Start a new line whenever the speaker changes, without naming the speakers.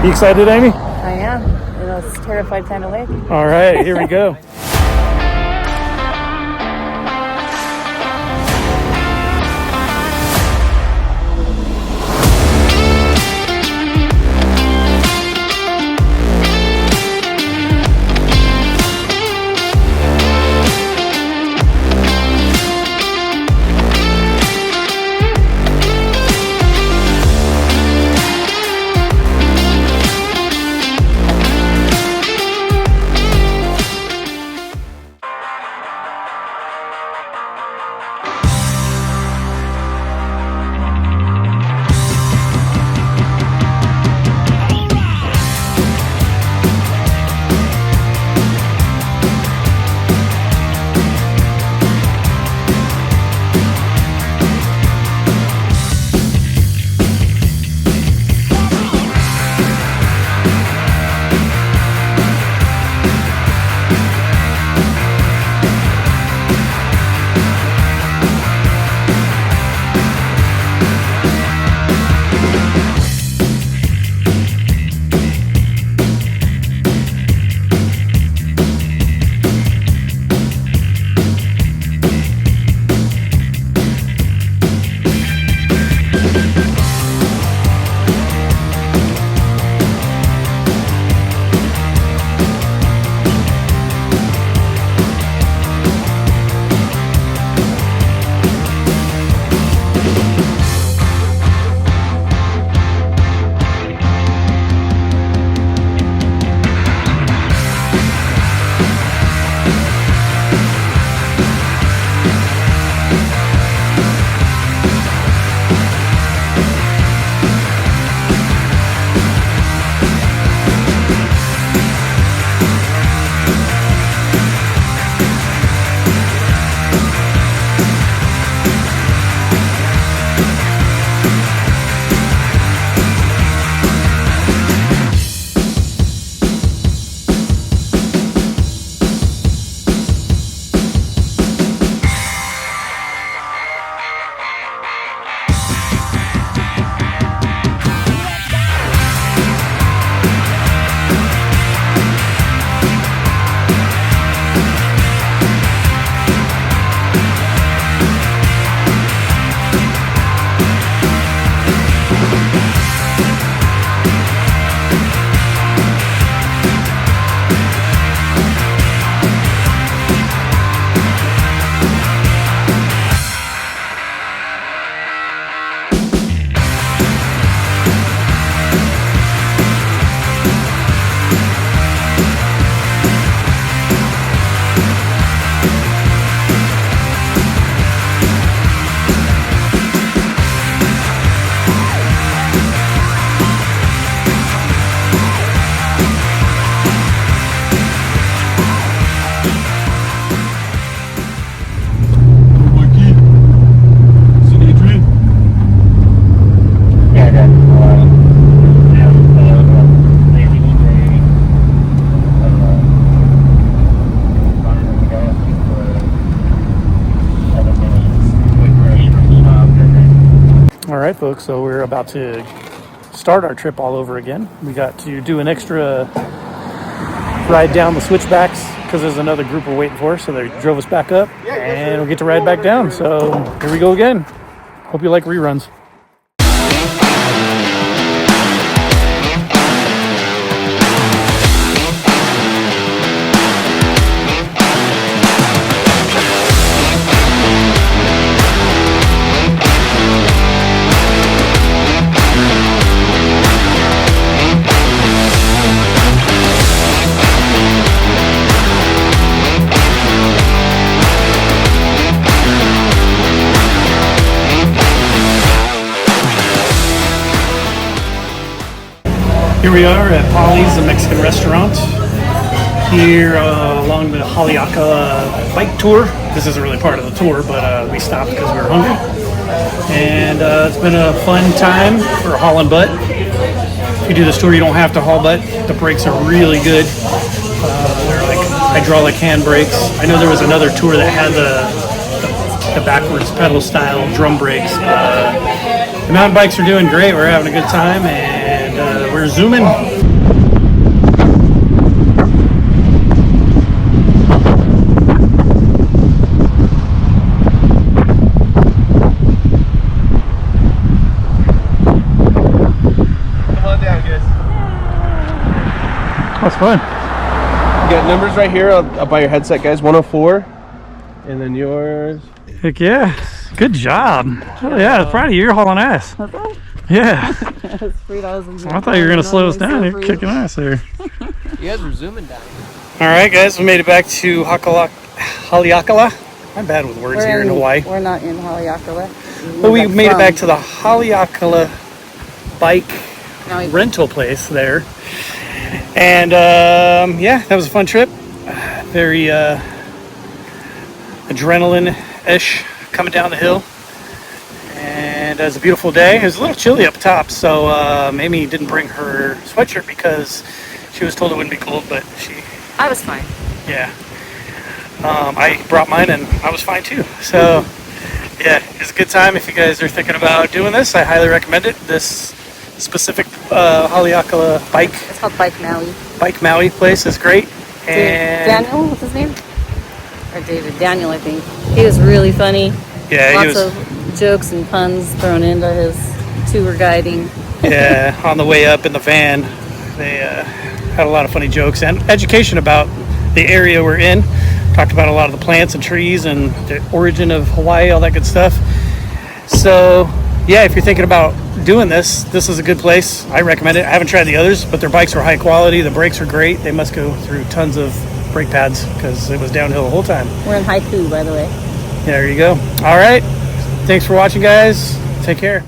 You excited, Amy?
I am. In a terrified kind of way.
All right, here we go. All right, folks, so we're about to start our trip all over again. We got to do an extra ride down the switchbacks because there's another group we're waiting for, so they drove us back up, and we'll get to ride back down. So here we go again. Hope you like reruns. Here we are at Polly's, the Mexican restaurant, here along the Haleakalā bike tour. This isn't really part of the tour, but we stopped because we were hungry. And it's been a fun time for hauling butt. If you do this tour, you don't have to haul butt. The brakes are really good. They're like hydraulic hand brakes. I know there was another tour that had the backwards pedal style drum brakes. The mountain bikes are doing great. We're having a good time, and we're zooming That's fun.
You got numbers right here up by your headset, guys. 104. And then yours.
Heck yeah. Good job. Oh, yeah, proud of you. You're hauling ass. Yeah.
It's $3.
I thought you were going to slow us down. You're kicking ass there.
You guys were zooming down.
All right, guys. We made it back to Haleakalā. I'm bad with words here in Hawaii.
We're not in Haleakalā.
But we made it back to the Haleakalā bike
Maui.
rental place there. And yeah, that was a fun trip. Very adrenaline-ish coming down the hill. And it was a beautiful day. It was a little chilly up top, so Amy didn't bring her sweatshirt because she was told it wouldn't be cold, but
I was fine.
yeah. I brought mine and I was fine too. So yeah, it's a good time if you guys are thinking about doing this. I highly recommend it. This specific Haleakalā bike.
It's called Bike Maui.
Bike Maui place is great. And
Daniel, what's his name? Or David. Daniel, I think. He was really funny.
yeah,
Lots of jokes and puns thrown into his tour guiding.
yeah, on the way up in the van, they had a lot of funny jokes and education about the area we're in. Talked about a lot of the plants and trees and the origin of Hawaii, all that good stuff. So yeah, if you're thinking about doing this is a good place. I recommend it. I haven't tried the others, but their bikes are high quality. The brakes are great. They must go through tons of brake pads because it was downhill the whole time.
We're in Haiku, by the way.
There you go. All right. Thanks for watching, guys. Take care.